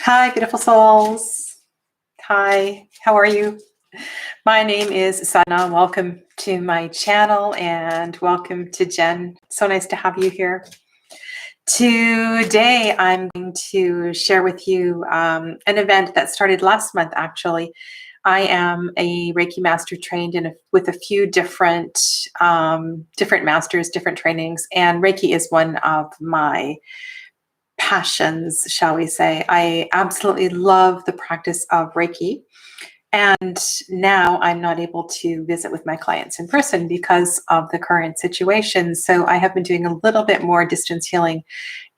Hi, beautiful souls. Hi, how are you? My name is Sadhana. Welcome to my channel and welcome to Jen. So nice to have you here. Today, I'm going to share with you an event that started last month, actually. I am a Reiki master trained with a few different masters, different trainings, and Reiki is one of my passions, shall we say. I absolutely love the practice of Reiki. And now I'm not able to visit with my clients in person because of the current situation. So I have been doing a little bit more distance healing.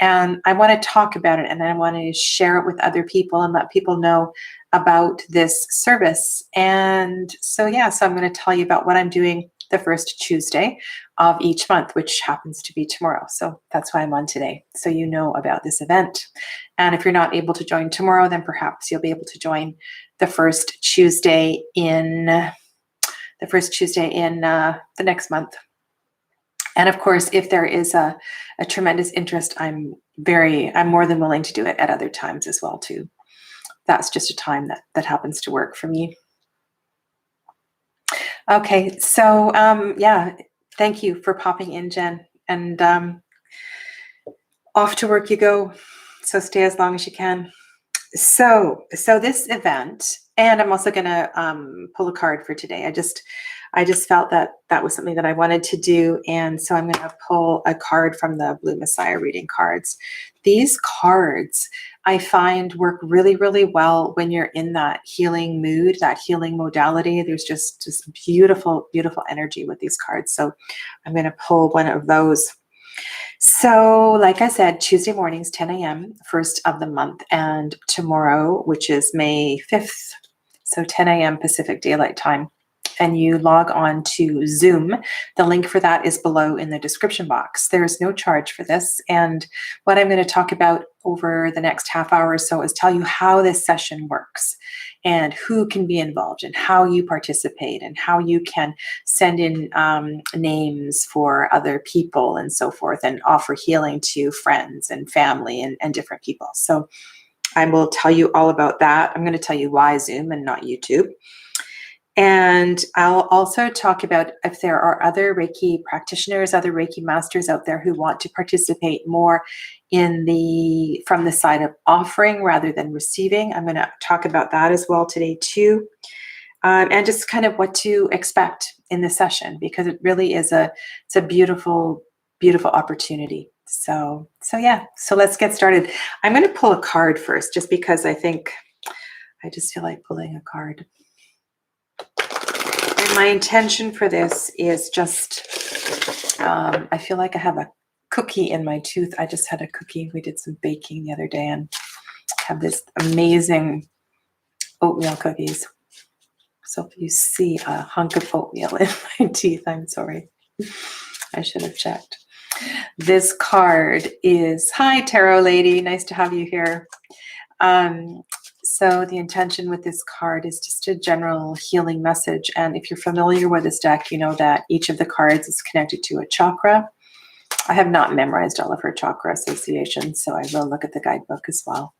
And I want to talk about it and I want to share it with other people and let people know about this service. And so, so I'm going to tell you about what I'm doing the first Tuesday of each month, which happens to be tomorrow. So that's why I'm on today. So you know about this event. And if you're not able to join tomorrow, then perhaps you'll be able to join the first Tuesday in the next month. And of course, if there is a tremendous interest, I'm more than willing to do it at other times as well too. That's just a time that happens to work for me. Okay, so thank you for popping in, Jen. And off to work you go. So stay as long as you can. So this event, and I'm also going to pull a card for today. I just felt that was something that I wanted to do, and so I'm going to pull a card from the Blue Messiah reading cards. These cards I find work really, really well when you're in that healing mood, that healing modality. There's just beautiful, beautiful energy with these cards. So I'm going to pull one of those. So, like I said, Tuesday mornings, 10 a.m., first of the month, and tomorrow, which is May 5th, so 10 a.m. Pacific Daylight Time, and you log on to Zoom. The link for that is below in the description box. There is no charge for this, and what I'm going to talk about over the next half hour or so is tell you how this session works and who can be involved and how you participate and how you can send in names for other people and so forth and offer healing to friends and family and different people. So I will tell you all about that. I'm going to tell you why Zoom and not YouTube. And I'll also talk about if there are other Reiki practitioners, other Reiki masters out there who want to participate more from the side of offering rather than receiving. I'm going to talk about that as well today too. And just kind of what to expect in the session, because it really is it's a beautiful, beautiful opportunity. So let's get started. I'm going to pull a card first, just because I just feel like pulling a card. And my intention for this is just, I feel like I have a cookie in my tooth. I just had a cookie. We did some baking the other day and have this amazing oatmeal cookies. So if you see a hunk of oatmeal in my teeth, I'm sorry. I should have checked. This card is, hi, Tarot Lady. Nice to have you here. So the intention with this card is just a general healing message. And if you're familiar with this deck, you know that each of the cards is connected to a chakra. I have not memorized all of her chakra associations, so I will look at the guidebook as well.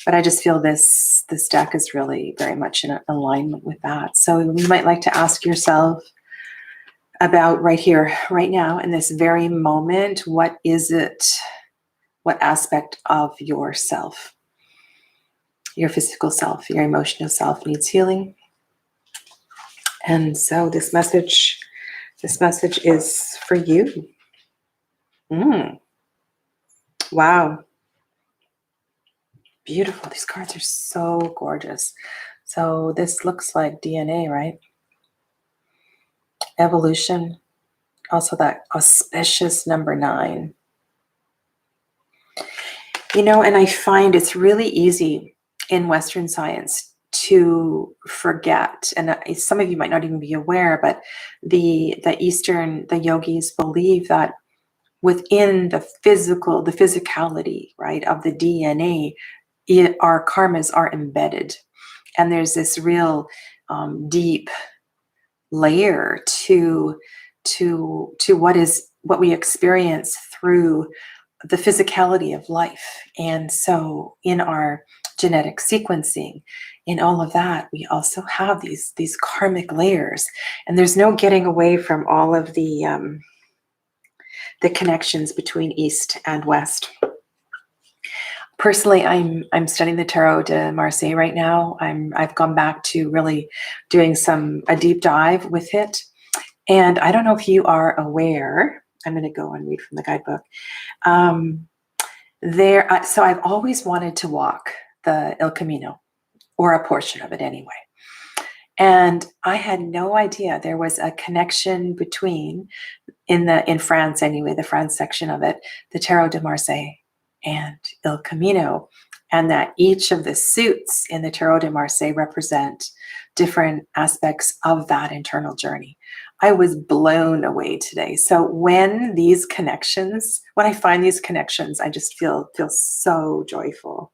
But I just feel this deck is really very much in alignment with that. So you might like to ask yourself about right here, right now, in this very moment, what is it? What aspect of yourself? Your physical self, your emotional self needs healing. And so this message is for you. Wow. Beautiful. These cards are so gorgeous. So this looks like DNA, right? Evolution. Also that auspicious number 9. And I find it's really easy in Western science to forget, and some of you might not even be aware, but the yogis believe that within the physicality, right, of the DNA, our karmas are embedded, and there's this real deep layer to what we experience through the physicality of life. And so in our genetic sequencing, in all of that, we also have these karmic layers, and there's no getting away from all of the connections between East and West. Personally, I'm studying the Tarot de Marseille right now. I've gone back to really doing a deep dive with it, and I don't know if you are aware. I'm going to go and read from the guidebook. So I've always wanted to walk the El Camino, or a portion of it anyway. And I had no idea there was a connection between, in France anyway, the France section of it, the Tarot de Marseille and El Camino, and that each of the suits in the Tarot de Marseille represent different aspects of that internal journey. I was blown away today. So when I find these connections, I just feel so joyful.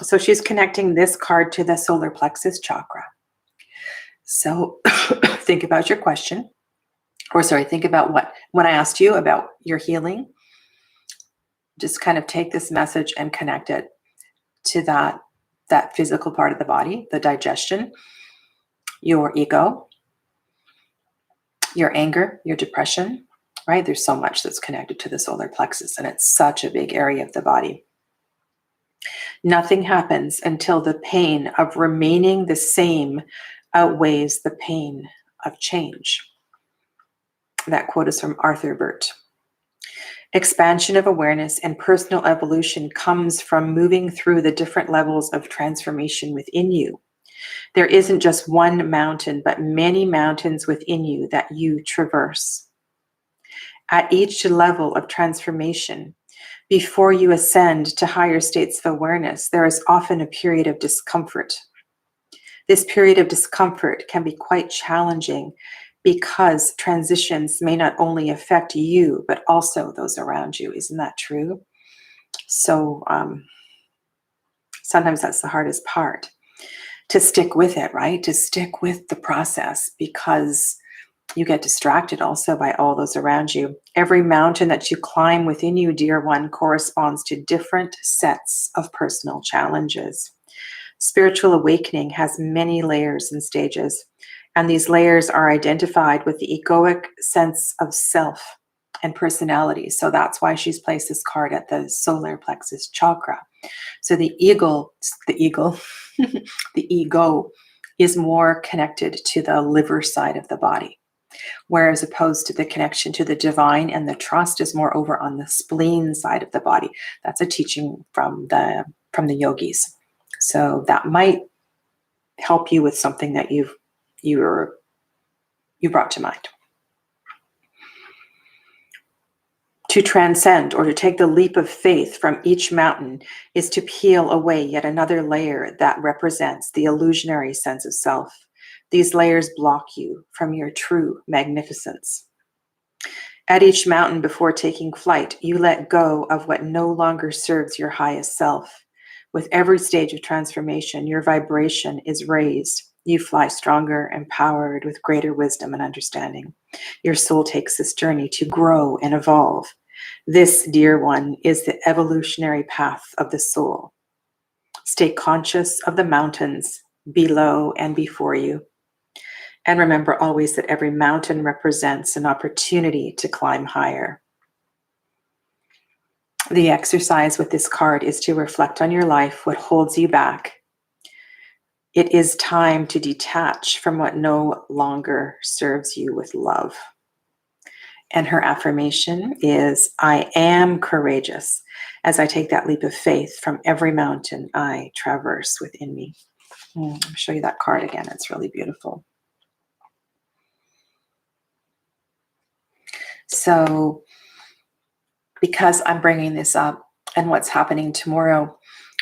So she's connecting this card to the solar plexus chakra. So think about your question, think about when I asked you about your healing. Just kind of take this message and connect it to that physical part of the body, the digestion, your ego, your anger, your depression, right? There's so much that's connected to the solar plexus, and it's such a big area of the body. Nothing happens until the pain of remaining the same outweighs the pain of change. That quote is from Arthur Burt. Expansion of awareness and personal evolution comes from moving through the different levels of transformation within you. There isn't just one mountain, but many mountains within you that you traverse. At each level of transformation, before you ascend to higher states of awareness, there is often a period of discomfort. This period of discomfort can be quite challenging because transitions may not only affect you, but also those around you. Isn't that true? So sometimes that's the hardest part, to stick with it, right? To stick with the process, because you get distracted also by all those around you. Every mountain that you climb within you, dear one, corresponds to different sets of personal challenges. Spiritual awakening has many layers and stages, and these layers are identified with the egoic sense of self and personality. So that's why she's placed this card at the solar plexus chakra. So the ego is more connected to the liver side of the body, whereas opposed to the connection to the divine and the trust is more over on the spleen side of the body. That's a teaching from the yogis. So that might help you with something that you brought to mind. To transcend, or to take the leap of faith from each mountain, is to peel away yet another layer that represents the illusionary sense of self. These layers block you from your true magnificence. At each mountain before taking flight, you let go of what no longer serves your highest self. With every stage of transformation, your vibration is raised. You fly stronger, empowered, with greater wisdom and understanding. Your soul takes this journey to grow and evolve. This, dear one, is the evolutionary path of the soul. Stay conscious of the mountains below and before you. And remember always that every mountain represents an opportunity to climb higher. The exercise with this card is to reflect on your life, what holds you back. It is time to detach from what no longer serves you with love. And her affirmation is, I am courageous as I take that leap of faith from every mountain I traverse within me. I'll show you that card again. It's really beautiful. So, because I'm bringing this up and what's happening tomorrow,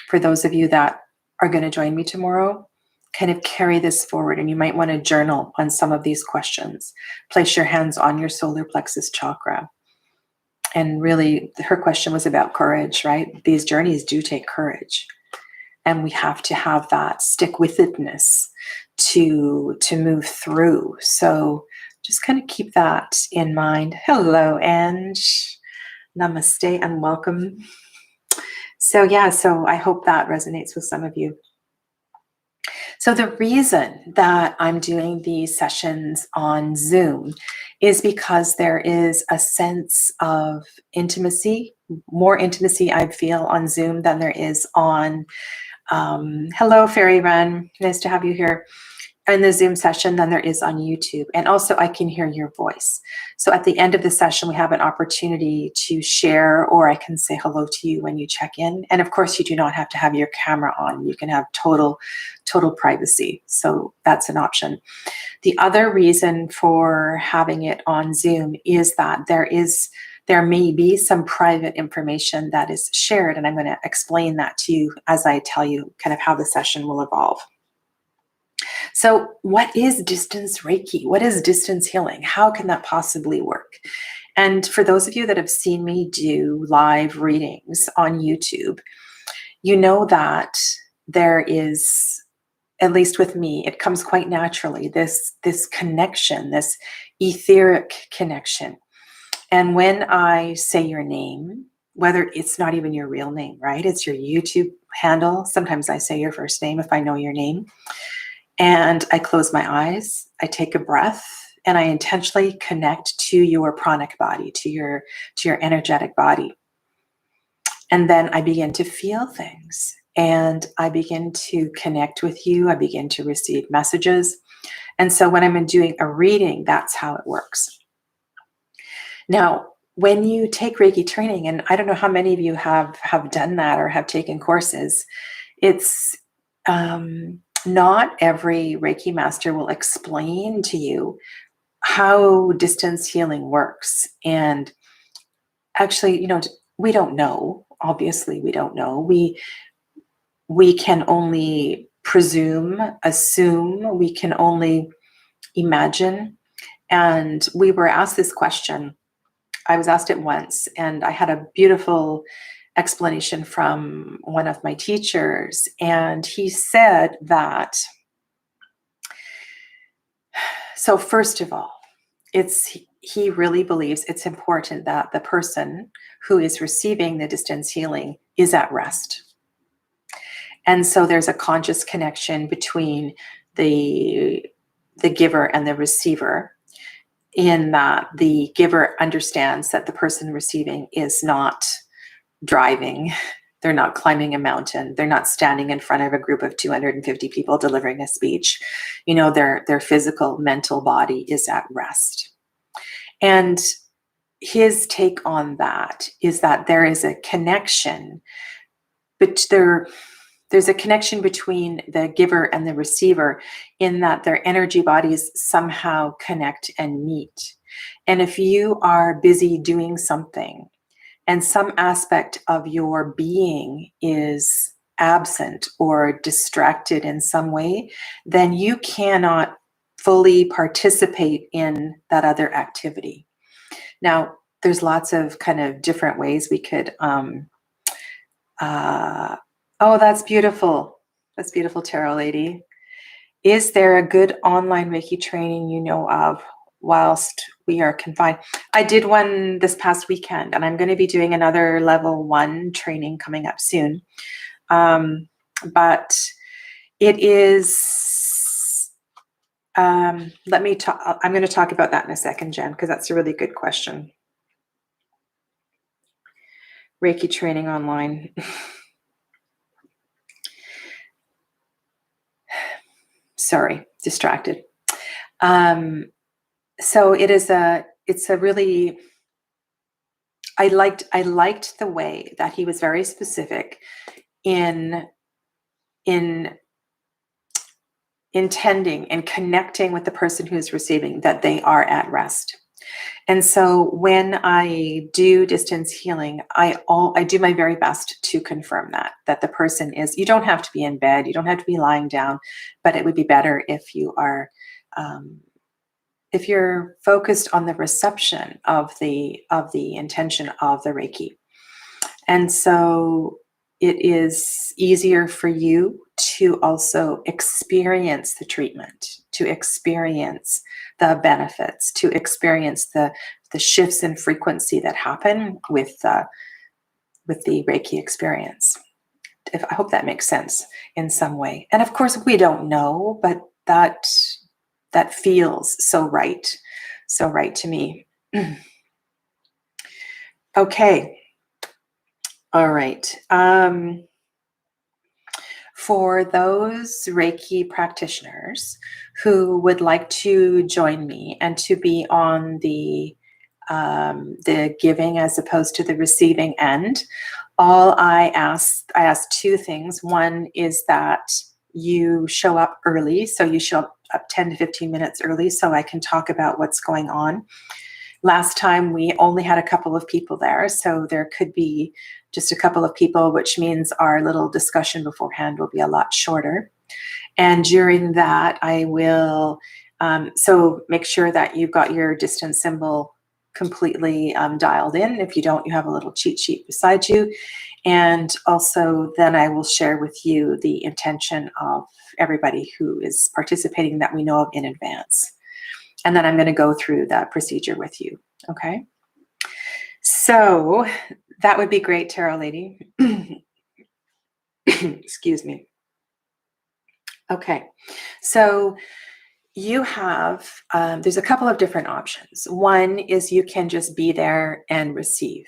for those of you that are going to join me tomorrow, kind of carry this forward, and you might want to journal on some of these questions. Place your hands on your solar plexus chakra. And really, her question was about courage, right? These journeys do take courage. And we have to have that stick-with-itness to move through. So just kind of keep that in mind. Hello, Ange. Namaste and welcome. So yeah, so I hope that resonates with some of you. So the reason that I'm doing these sessions on Zoom is because there is a sense of intimacy, more intimacy I feel on Zoom than there is on, hello, Fairy Run, nice to have you here, in the Zoom session than there is on YouTube. And also I can hear your voice. So at the end of the session, we have an opportunity to share, or I can say hello to you when you check in. And of course, you do not have to have your camera on. You can have total privacy. So that's an option. The other reason for having it on Zoom is that there may be some private information that is shared. And I'm going to explain that to you as I tell you kind of how the session will evolve. So what is distance Reiki? What is distance healing? How can that possibly work? And for those of you that have seen me do live readings on YouTube, you know that there is, at least with me, it comes quite naturally, this connection, this etheric connection. And when I say your name, whether it's not even your real name, right? It's your YouTube handle. Sometimes I say your first name if I know your name. And I close my eyes, I take a breath, and I intentionally connect to your pranic body, to your energetic body. And then I begin to feel things, and I begin to connect with you. I begin to receive messages. And so when I'm doing a reading, that's how it works. Now, when you take Reiki training, and I don't know how many of you have done that or have taken courses, it's not every Reiki master will explain to you how distance healing works. And actually, we don't know. Obviously, we don't know. We can only presume, assume, we can only imagine. And we were asked this question. I was asked it once, and I had a beautiful explanation from one of my teachers. And he said that, so first of all, he really believes it's important that the person who is receiving the distance healing is at rest. And so there's a conscious connection between the giver and the receiver, in that the giver understands that the person receiving is not driving, they're not climbing a mountain, they're not standing in front of a group of 250 people delivering a speech. Their physical, mental body is at rest. And his take on that is that there is a connection, but there's a connection between the giver and the receiver, in that their energy bodies somehow connect and meet. And if you are busy doing something, and some aspect of your being is absent or distracted in some way, then you cannot fully participate in that other activity. Now, there's lots of kind of different ways we could, oh, that's beautiful. That's beautiful, Tarot Lady. Is there a good online Reiki training you know of whilst we are confined? I did one this past weekend, and I'm going to be doing another level 1 training coming up soon. But it is, let me talk, I'm going to talk about that in a second, Jen, because that's a really good question. Reiki training online. Sorry, distracted. So it's a really, I liked the way that he was very specific in intending and connecting with the person who is receiving, that they are at rest. And so when I do distance healing, I do my very best to confirm that the person is, you don't have to be in bed, you don't have to be lying down, but it would be better if you are, if you're focused on the reception of the intention of the Reiki. And so it is easier for you to also experience the treatment, to experience the benefits, to experience the shifts in frequency that happen with the Reiki experience. I hope that makes sense in some way. And of course, we don't know, but that feels so right to me. Okay. All right. For those Reiki practitioners who would like to join me and to be on the giving as opposed to the receiving end, I ask two things. One is that you show up early, so you show up 10 to 15 minutes early so I can talk about what's going on. Last time we only had a couple of people there, so there could be just a couple of people, which means our little discussion beforehand will be a lot shorter. And during that, I will, so make sure that you've got your distance symbol completely dialed in. If you don't, you have a little cheat sheet beside you. And also then I will share with you the intention of everybody who is participating that we know of in advance. And then I'm going to go through that procedure with you. Okay. So that would be great, Tarot Lady. Excuse me. Okay. So you have, there's a couple of different options. One is you can just be there and receive.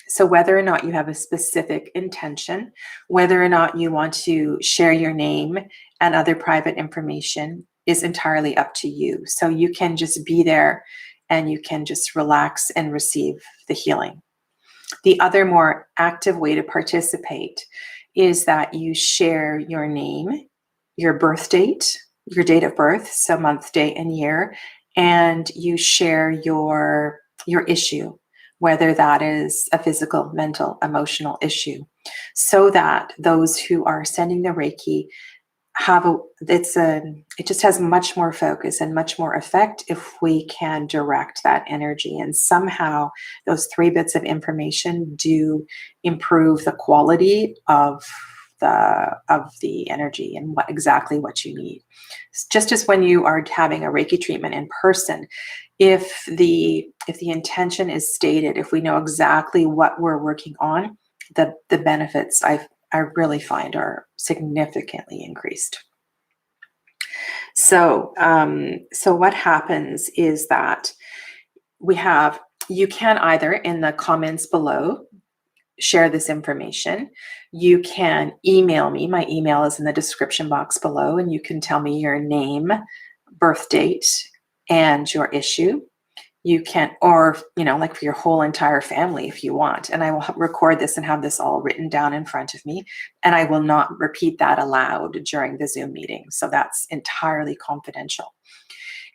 So whether or not you have a specific intention, whether or not you want to share your name and other private information is entirely up to you. So you can just be there and you can just relax and receive the healing. The other more active way to participate is that you share your name, your birth date, your date of birth, so month, day, and year, and you share your issue, whether that is a physical, mental, emotional issue, so that those who are sending the Reiki it just has much more focus and much more effect if we can direct that energy. And somehow those 3 bits of information do improve the quality of the energy and exactly what you need. Just as when you are having a Reiki treatment in person, if the intention is stated, if we know exactly what we're working on, the benefits I really find are significantly increased. So what happens is that you can either in the comments below share this information. You can email me. My email is in the description box below, and you can tell me your name, birth date, and your issue. You can, or, like for your whole entire family if you want. And I will record this and have this all written down in front of me. And I will not repeat that aloud during the Zoom meeting. So that's entirely confidential.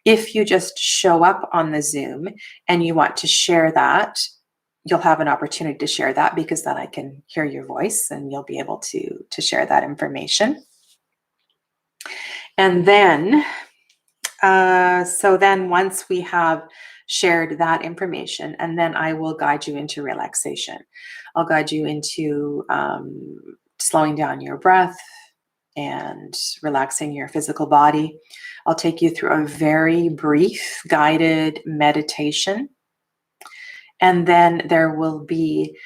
If you just show up on the Zoom and you want to share that, you'll have an opportunity to share that because then I can hear your voice and you'll be able to share that information. And then, so then once we have shared that information, and then I will guide you into relaxation. I'll guide you into slowing down your breath and relaxing your physical body. I'll take you through a very brief guided meditation. And then there will be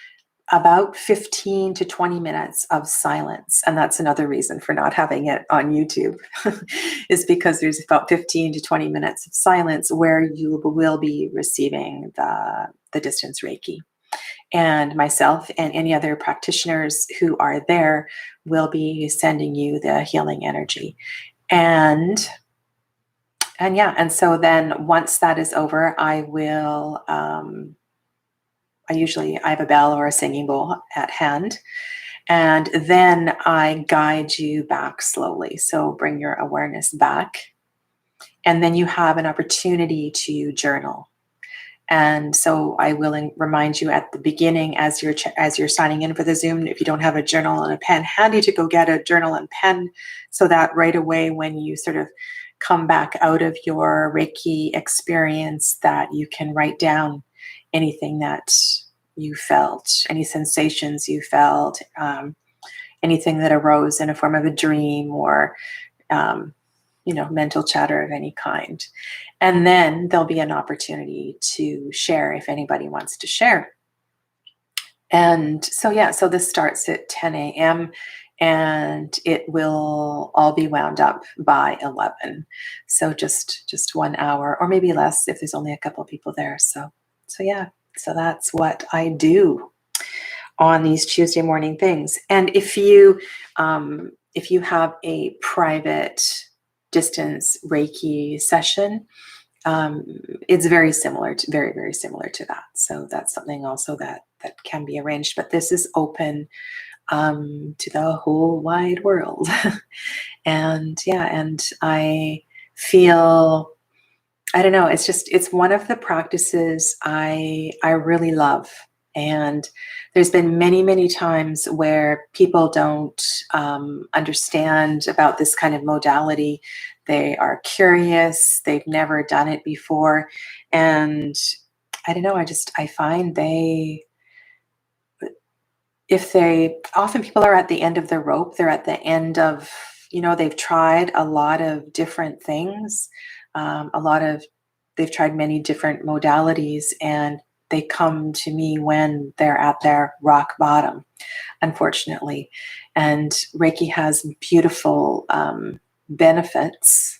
about 15 to 20 minutes of silence. And that's another reason for not having it on YouTube is because there's about 15 to 20 minutes of silence where you will be receiving the distance Reiki. And myself and any other practitioners who are there will be sending you the healing energy. And so then once that is over, I will, I have a bell or a singing bowl at hand, and then I guide you back slowly. So bring your awareness back, and then you have an opportunity to journal. And so I will remind you at the beginning as you're signing in for the Zoom, if you don't have a journal and a pen handy, to go get a journal and pen so that right away when you sort of come back out of your Reiki experience that you can write down anything that you felt, any sensations you felt, anything that arose in a form of a dream or, mental chatter of any kind. And then there'll be an opportunity to share if anybody wants to share. And so, yeah, so this starts at 10 a.m. and it will all be wound up by 11. So just 1 hour or maybe less if there's only a couple of people there. So yeah, so that's what I do on these Tuesday morning things. And if you have a private distance Reiki session, it's very similar to very similar to that. So that's something also that can be arranged. But this is open to the whole wide world, and yeah, and I feel, I don't know, it's one of the practices I really love. And there's been many times where people don't understand about this kind of modality. They are curious, they've never done it before. And I don't know, I find often people are at the end of the rope, they're at the end of, they've tried a lot of different things, they've tried many different modalities, and they come to me when they're at their rock bottom, unfortunately. And Reiki has beautiful benefits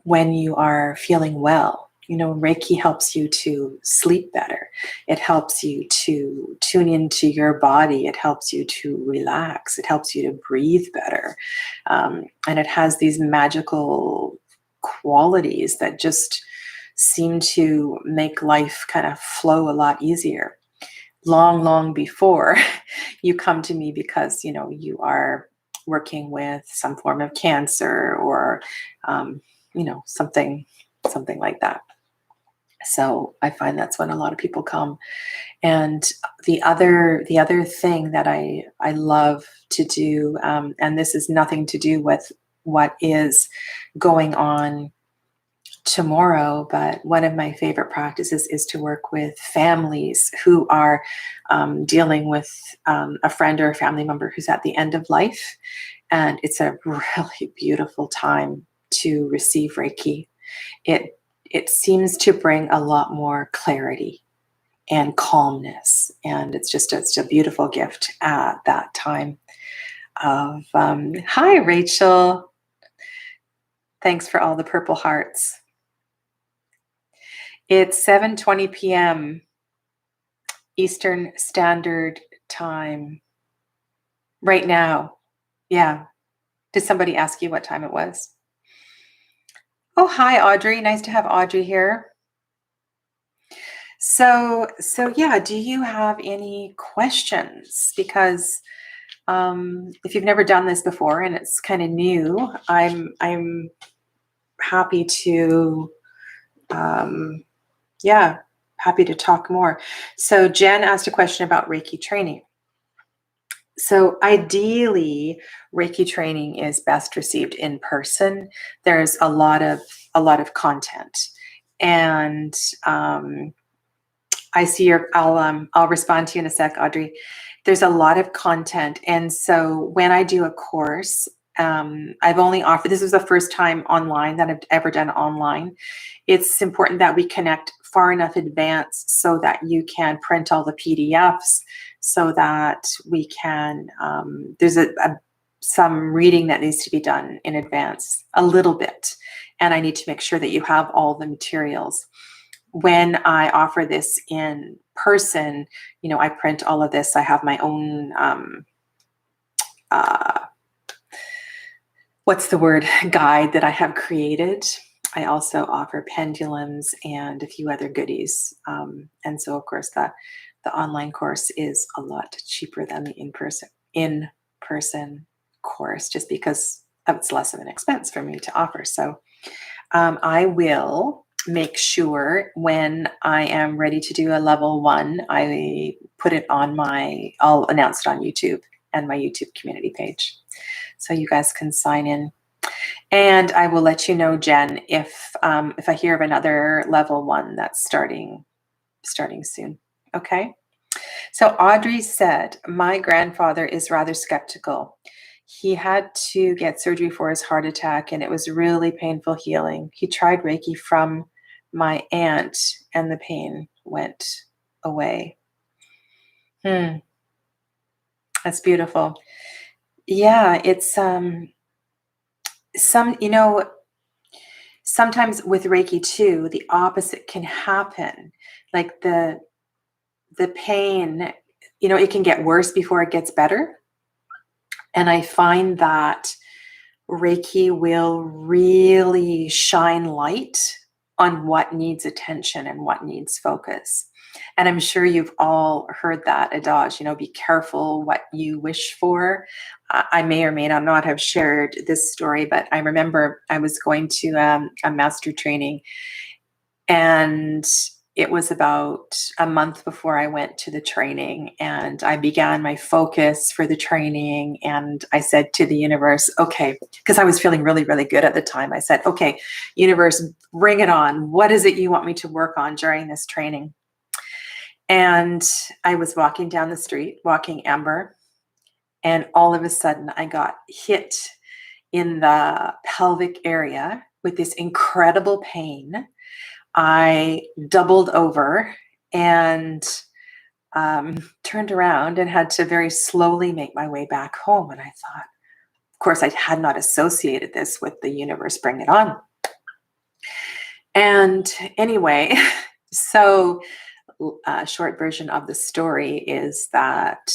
when you are feeling well. Reiki helps you to sleep better. It helps you to tune into your body. It helps you to relax. It helps you to breathe better. And it has these magical qualities that just seem to make life kind of flow a lot easier. Long before you come to me because, you are working with some form of cancer or, something like that. So I find that's when a lot of people come. And the other thing that I love to do, and this is nothing to do with what is going on tomorrow, but one of my favorite practices is to work with families who are dealing with a friend or a family member who's at the end of life. And it's a really beautiful time to receive Reiki. It seems to bring a lot more clarity and calmness, and it's a beautiful gift at that time of hi Rachel, thanks for all the purple hearts. It's 7:20 p.m. Eastern Standard Time right now. Yeah, did somebody ask you what time it was? Oh, hi Audrey, nice to have Audrey here. So yeah, do you have any questions? Because if you've never done this before and it's kind of new, I'm happy to, happy to talk more. So Jen asked a question about Reiki training. So ideally, Reiki training is best received in person. There's a lot of content, and I see I'll respond to you in a sec, Audrey. There's a lot of content. And so when I do a course, I've only offered, this is the first time online that I've ever done online. It's important that we connect far enough advance so that you can print all the PDFs, so that we can, there's some reading that needs to be done in advance, a little bit. And I need to make sure that you have all the materials. When I offer this in person, I print all of this. I have my own, guide that I have created. I also offer pendulums and a few other goodies. And so, of course, the online course is a lot cheaper than the in-person course, just because it's less of an expense for me to offer. So I will make sure when I am ready to do a level 1, I put it on I'll announce it on YouTube and my YouTube community page, so you guys can sign in. And I will let you know, Jen, if I hear of another level 1 that's starting soon. Okay. So Audrey said, my grandfather is rather skeptical. He had to get surgery for his heart attack, and it was really painful healing. He tried Reiki from my aunt, and the pain went away. Hmm. That's beautiful. Yeah, it's some, sometimes with Reiki too, the opposite can happen. Like the pain, it can get worse before it gets better. And I find that Reiki will really shine light on what needs attention and what needs focus. And I'm sure you've all heard that adage, be careful what you wish for. I may or may not have shared this story, but I remember I was going to a master training, and it was about a month before I went to the training, and I began my focus for the training. And I said to the universe, okay, because I was feeling really, really good at the time. I said, okay, universe, bring it on. What is it you want me to work on during this training? And I was walking down the street, walking Amber, and all of a sudden I got hit in the pelvic area with this incredible pain. I doubled over and turned around and had to very slowly make my way back home. And I thought, of course, I had not associated this with the universe, bring it on. And anyway, so short version of the story is that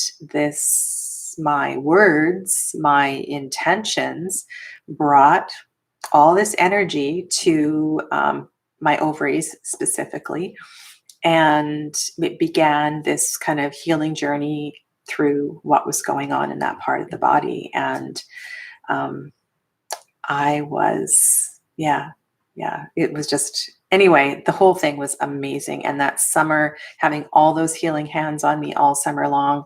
my words, my intentions brought all this energy to my ovaries specifically. And it began this kind of healing journey through what was going on in that part of the body. And I was, it was just, anyway, the whole thing was amazing. And that summer, having all those healing hands on me all summer long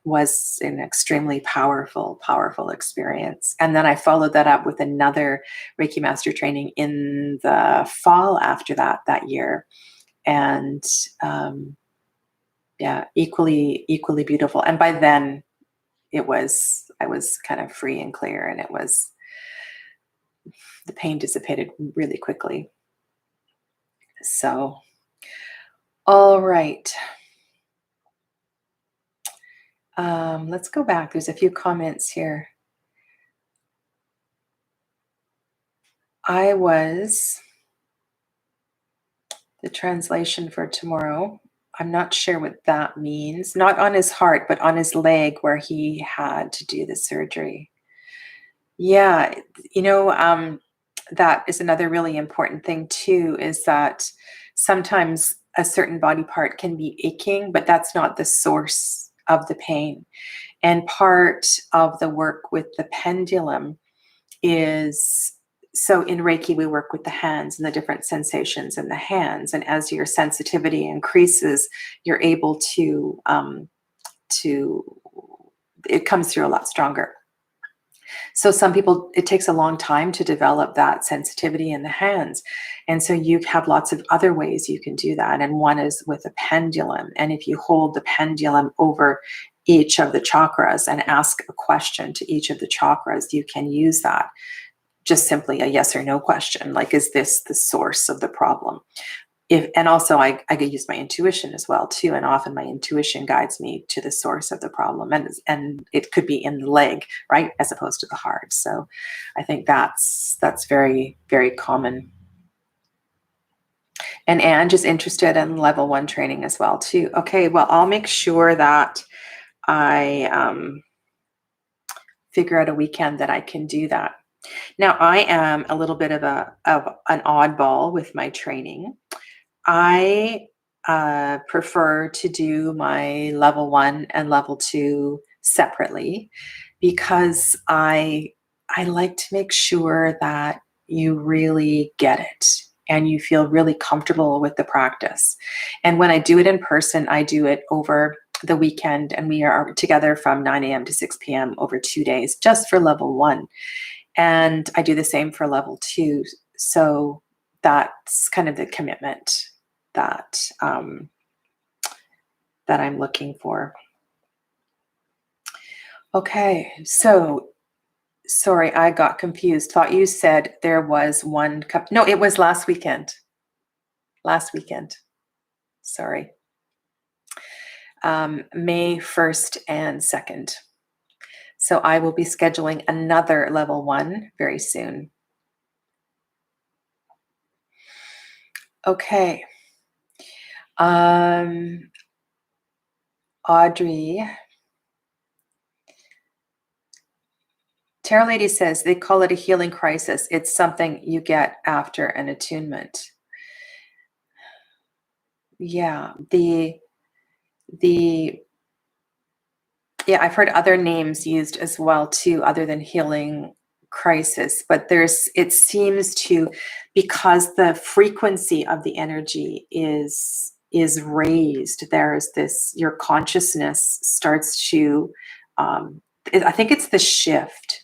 was an extremely powerful, powerful experience. And then I followed that up with another Reiki Master training in the fall after that year. And equally beautiful. And by then I was kind of free and clear, and the pain dissipated really quickly. So, all right. Let's go back. There's a few comments here. The translation for tomorrow, I'm not sure what that means. Not on his heart, but on his leg where he had to do the surgery. Yeah, that is another really important thing too, is that sometimes a certain body part can be aching, but that's not the source of the pain. And part of the work with the pendulum is, so in Reiki, we work with the hands and the different sensations in the hands. And as your sensitivity increases, you're able to it comes through a lot stronger. So some people, it takes a long time to develop that sensitivity in the hands. And so you have lots of other ways you can do that. And one is with a pendulum. And if you hold the pendulum over each of the chakras and ask a question to each of the chakras, you can use that. Just simply a yes or no question, like, is this the source of the problem? And also I could use my intuition as well too. And often my intuition guides me to the source of the problem. And it could be in the leg, right? As opposed to the heart. So I think that's very, very common. And Ange is interested in level 1 training as well too. Okay, well, I'll make sure that I figure out a weekend that I can do that. Now, I am a little bit of an oddball with my training. I prefer to do my level 1 and level 2 separately, because I like to make sure that you really get it and you feel really comfortable with the practice. And when I do it in person, I do it over the weekend, and we are together from 9 a.m. to 6 p.m. over 2 days just for level 1. And I do the same for level 2. So that's kind of the commitment that I'm looking for. Okay, so sorry, I got confused. Thought you said there was one cup. No, it was last weekend. Sorry. May 1st and 2nd. So I will be scheduling another level 1 very soon. Okay. Audrey. Tarot Lady says they call it a healing crisis. It's something you get after an attunement. Yeah, I've heard other names used as well too, other than healing crisis. But it seems to, because the frequency of the energy is raised, there's this, your consciousness starts to, I think it's the shift.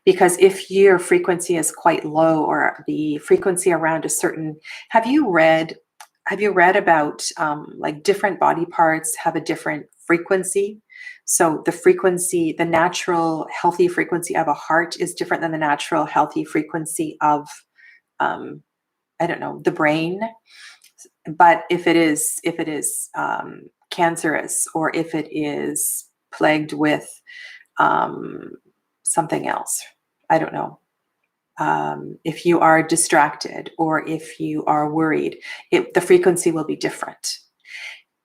Because if your frequency is quite low, or the frequency around a certain, have you read about like different body parts have a different frequency? So the natural healthy frequency of a heart is different than the natural healthy frequency of, I don't know, the brain. But if it is cancerous, or if it is plagued with something else, I don't know. If you are distracted, or if you are worried, the frequency will be different.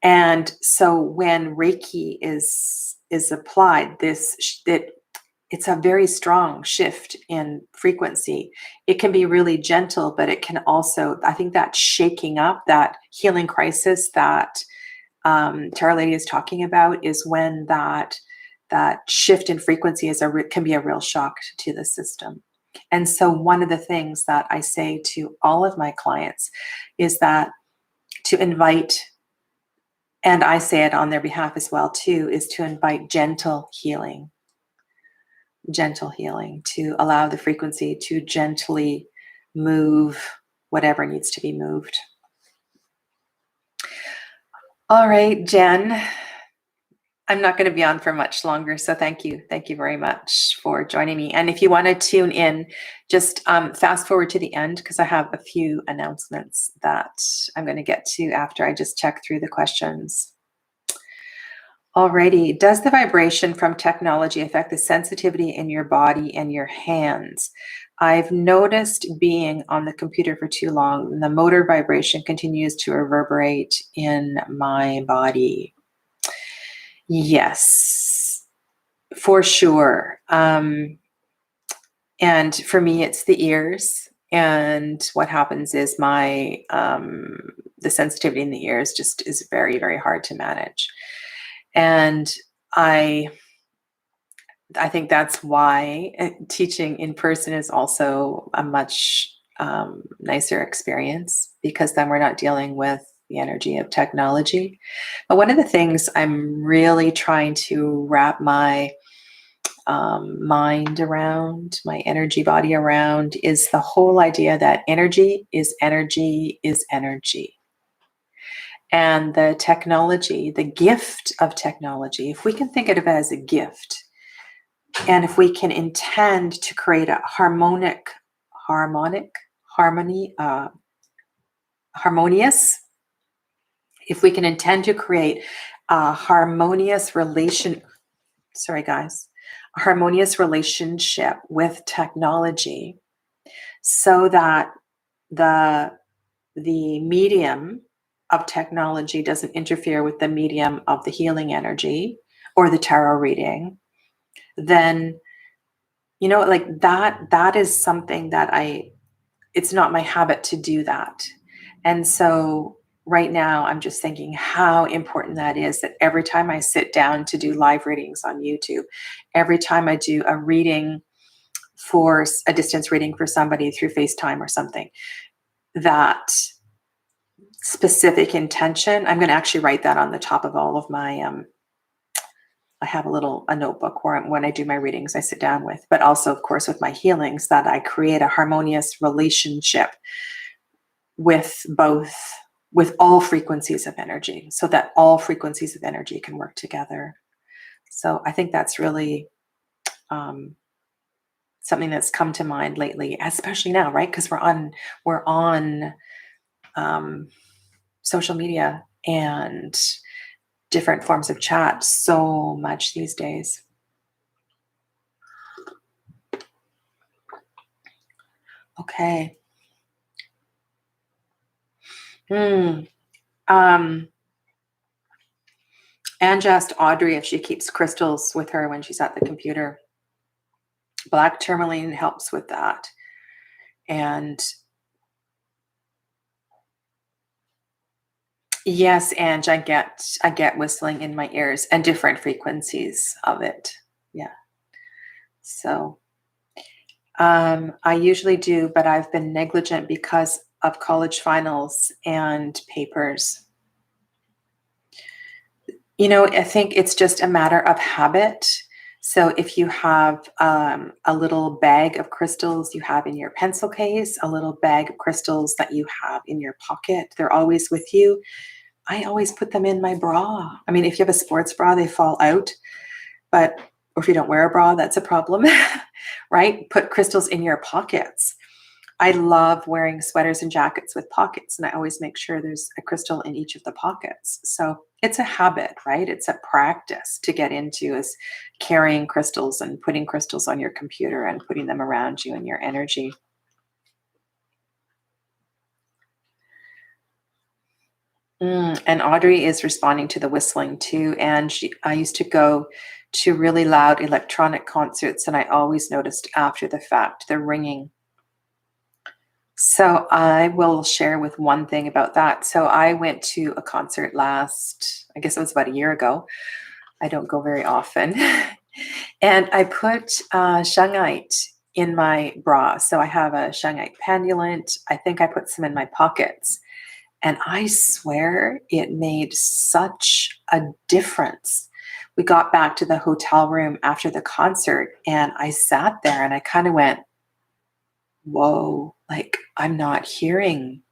And so when Reiki is applied, it's a very strong shift in frequency. It can be really gentle, but it can also, I think, that shaking up, that healing crisis that Tarot Lady is talking about, is when that shift in frequency can be a real shock to the system. And so one of the things that I say to all of my clients is that to invite, and I say it on their behalf as well too, is to invite gentle healing, to allow the frequency to gently move whatever needs to be moved. All right, Jen, I'm not going to be on for much longer, so thank you very much for joining me. And if you want to tune in, just fast forward to the end, because I have a few announcements that I'm going to get to after I just check through the questions. Alrighty, does the vibration from technology affect the sensitivity in your body and your hands? I've noticed being on the computer for too long, the motor vibration continues to reverberate in my body. Yes, for sure. And for me, it's the ears. And what happens is the sensitivity in the ears just is very, very hard to manage. And I think that's why teaching in person is also a much nicer experience, because then we're not dealing with the energy of technology. But one of the things I'm really trying to wrap my mind around, my energy body around, is the whole idea that energy is energy is energy. And the technology, the gift of technology, if we can think of it as a gift, and if we can intend to create a harmonious, if we can intend to create a harmonious relationship with technology, so that the medium of technology doesn't interfere with the medium of the healing energy or the tarot reading, then, like that is something that it's not my habit to do that. And so right now I'm just thinking how important that is, that every time I sit down to do live readings on YouTube, every time I do a reading, for a distance reading for somebody through FaceTime or something, that specific intention, I'm going to actually write that on the top of all of my, I have a notebook where when I do my readings, I sit down with, but also of course with my healings, that I create a harmonious relationship with all frequencies of energy, so that all frequencies of energy can work together. So I think that's really something that's come to mind lately, especially now, right? Because we're on social media, and different forms of chat so much these days. Okay. Anne asked Audrey if she keeps crystals with her when she's at the computer. Black tourmaline helps with that. And yes, Ange, I get whistling in my ears and different frequencies of it. Yeah. So I usually do, but I've been negligent because of college finals and papers. I think it's just a matter of habit. So if you have a little bag of crystals you have in your pencil case, a little bag of crystals that you have in your pocket, they're always with you. I always put them in my bra. I mean, if you have a sports bra, they fall out, or if you don't wear a bra, that's a problem, right? Put crystals in your pockets. I love wearing sweaters and jackets with pockets, and I always make sure there's a crystal in each of the pockets. So it's a habit, right? It's a practice to get into, is carrying crystals and putting crystals on your computer and putting them around you and your energy. And Audrey is responding to the whistling too. And I used to go to really loud electronic concerts, and I always noticed after the fact the ringing. So I will share with one thing about that. So I went to a concert I guess it was about a year ago. I don't go very often. And I put shungite in my bra. So I have a shungite pendulant. I think I put some in my pockets. And I swear it made such a difference. We got back to the hotel room after the concert, and I sat there and I kind of went, whoa, like I'm not hearing.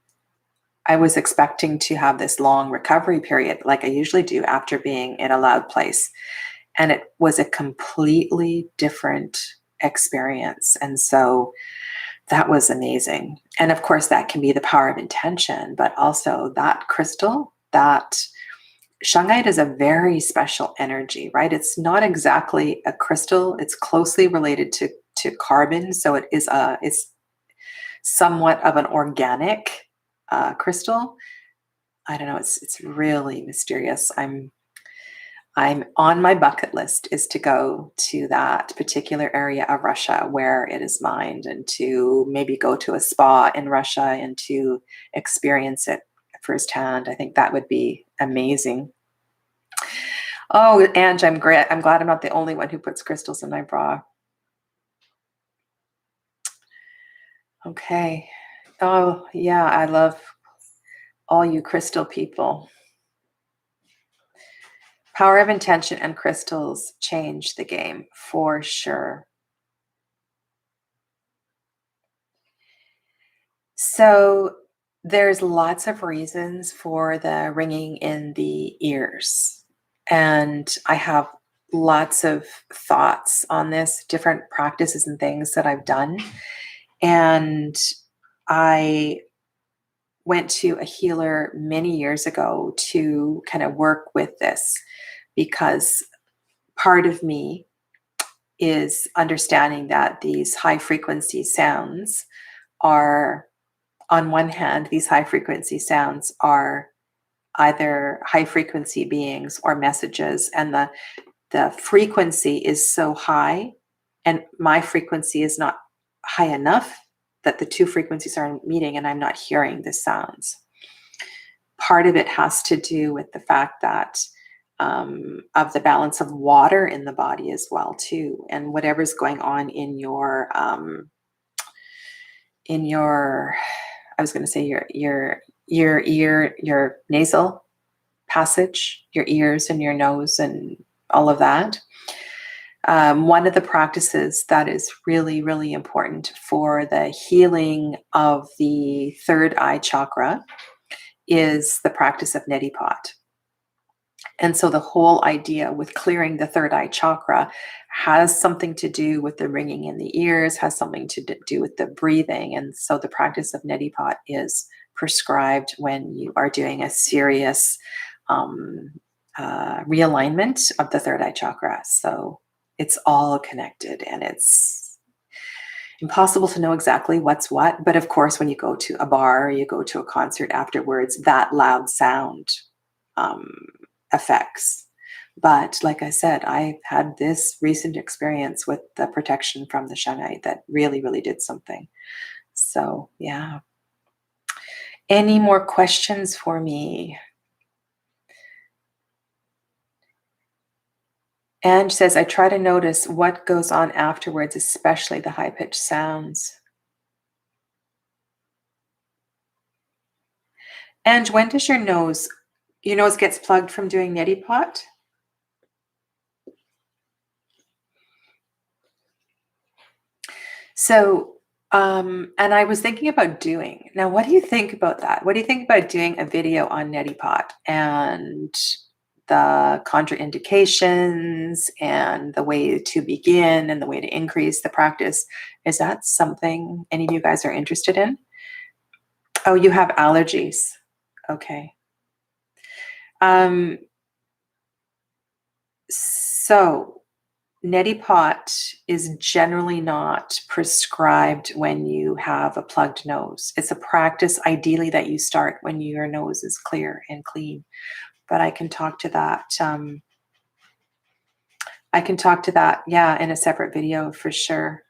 I was expecting to have this long recovery period like I usually do after being in a loud place. And it was a completely different experience. And so that was amazing. And of course, that can be the power of intention, but also that crystal, that shungite is a very special energy, right? It's not exactly a crystal. It's closely related to carbon. So it's somewhat of an organic crystal. I don't know. It's really mysterious. I'm on my bucket list is to go to that particular area of Russia where it is mined, and to maybe go to a spa in Russia and to experience it firsthand. I think that would be amazing. Oh, Ange, I'm glad I'm not the only one who puts crystals in my bra. Okay. Oh, yeah, I love all you crystal people. Power of intention and crystals change the game for sure. So there's lots of reasons for the ringing in the ears. And I have lots of thoughts on this, different practices and things that I've done. And I went to a healer many years ago to kind of work with this, because part of me is understanding that these high frequency sounds are, on one hand, these high frequency sounds are either high frequency beings or messages, and the frequency is so high and my frequency is not high enough that the two frequencies are meeting and I'm not hearing the sounds. Part of it has to do with the fact that of the balance of water in the body as well too, and whatever's going on in your I was going to say your ear, your nasal passage, your ears and your nose and all of that. One of the practices that is really, really important for the healing of the third eye chakra is the practice of neti pot. And so the whole idea with clearing the third eye chakra has something to do with the ringing in the ears, has something to do with the breathing. And so the practice of neti pot is prescribed when you are doing a serious realignment of the third eye chakra. So it's all connected, and it's impossible to know exactly what's what. But of course, when you go to a bar, or you go to a concert afterwards, that loud sound affects. But like I said, I had this recent experience with the protection from the shungite that really, really did something. So yeah. Any more questions for me? Ange says, I try to notice what goes on afterwards, especially the high-pitched sounds. Ange, when does your nose gets plugged from doing neti pot? So, and I was thinking about doing, now, what do you think about that? What do you think about doing a video on neti pot and the contraindications and the way to begin and the way to increase the practice? Is that something any of you guys are interested in? Oh, you have allergies. Okay. So neti pot is generally not prescribed when you have a plugged nose. It's a practice ideally that you start when your nose is clear and clean. But I can talk to that. Yeah, in a separate video for sure.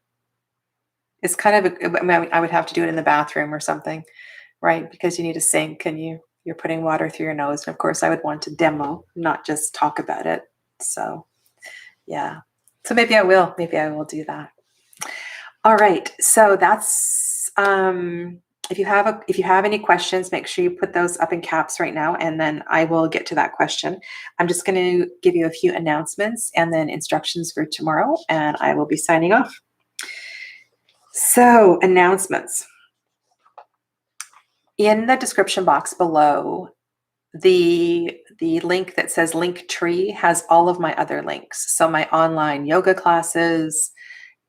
It's kind of I would have to do it in the bathroom or something, right? Because you need a sink and you're putting water through your nose. And of course, I would want to demo, not just talk about it. So yeah. So maybe I will do that. All right. So that's if you have any questions, make sure you put those up in caps right now, and then I will get to that question. I'm just going to give you a few announcements and then instructions for tomorrow, and I will be signing off. So, announcements. In the description box below, the link that says Linktree has all of my other links. So my online yoga classes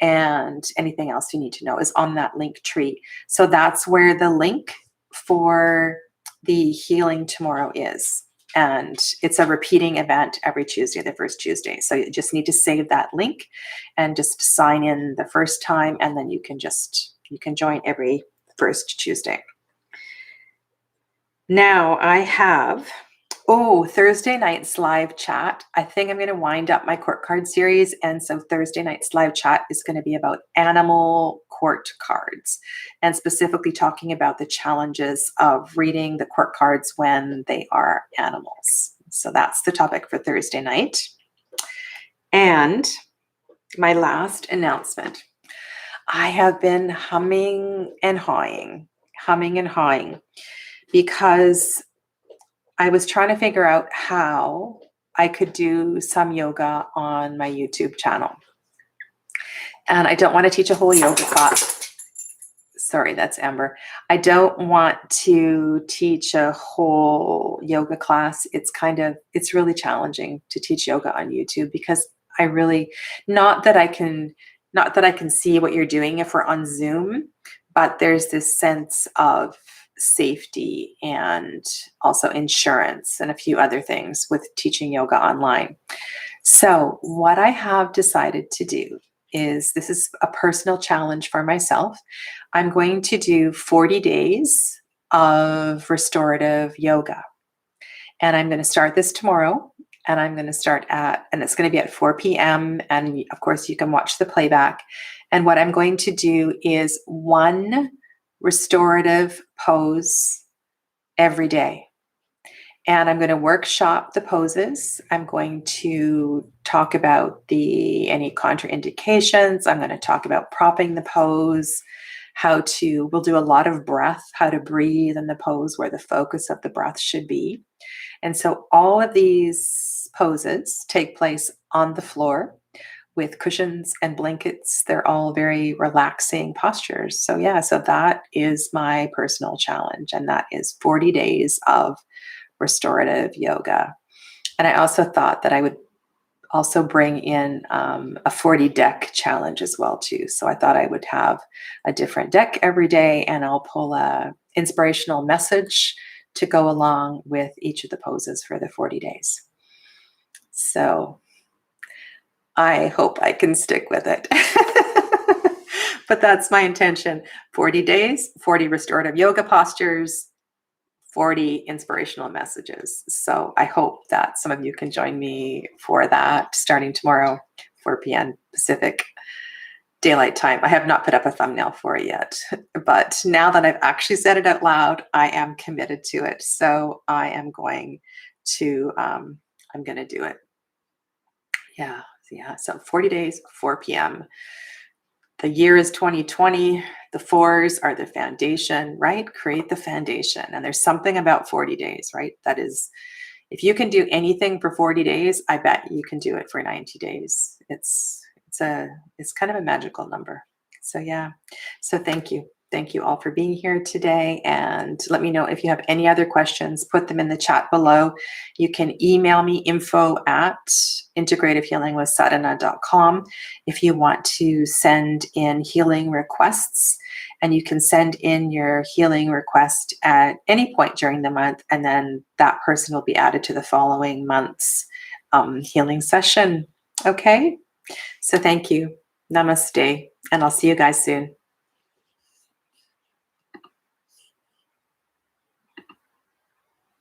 and anything else you need to know is on that Linktree. So that's where the link for the healing tomorrow is. And it's a repeating event every Tuesday, the first Tuesday. So you just need to save that link and just sign in the first time, and then you can join every first Tuesday. Now I have, Thursday night's live chat. I think I'm going to wind up my court card series. And so Thursday night's live chat is going to be about animal court cards, and specifically talking about the challenges of reading the court cards when they are animals. So that's the topic for Thursday night. And my last announcement. I have been humming and hawing, because I was trying to figure out how I could do some yoga on my YouTube channel. And I don't want to teach a whole yoga class. Sorry, that's Amber. I don't want to teach a whole yoga class. It's really challenging to teach yoga on YouTube, because I really, not that I can see what you're doing if we're on Zoom, but there's this sense of safety and also insurance and a few other things with teaching yoga online. So what I have decided to do is, this is a personal challenge for myself. I'm going to do 40 days of restorative yoga. And I'm going to start this tomorrow. And I'm going to start and it's going to be at 4 p.m. And of course, you can watch the playback. And what I'm going to do is one restorative pose every day. And I'm going to workshop the poses. I'm going to talk about any contraindications. I'm going to talk about propping the pose, we'll do a lot of breath, how to breathe in the pose, where the focus of the breath should be. And so all of these poses take place on the floor with cushions and blankets. They're all very relaxing postures. So that is my personal challenge. And that is 40 days of restorative yoga. And I also thought that I would also bring in a 40 deck challenge as well too. So I thought I would have a different deck every day, and I'll pull a inspirational message to go along with each of the poses for the 40 days. So I hope I can stick with it. But that's my intention. 40 days, 40 restorative yoga postures, 40 inspirational messages. So I hope that some of you can join me for that starting tomorrow, 4 p.m. Pacific Daylight Time. I have not put up a thumbnail for it yet, but now that I've actually said it out loud, I am committed to it. So I am going to do it. Yeah. So 40 days, 4 p.m. The year is 2020. The 4s are the foundation, right? Create the foundation. And there's something about 40 days, right? That is, if you can do anything for 40 days, I bet you can do it for 90 days. It's kind of a magical number. So yeah. So thank you. Thank you all for being here today. And let me know if you have any other questions, put them in the chat below. You can email me info@integrativehealingwithsadhana.com if you want to send in healing requests. And you can send in your healing request at any point during the month, and then that person will be added to the following month's healing session. Okay? So thank you. Namaste. And I'll see you guys soon.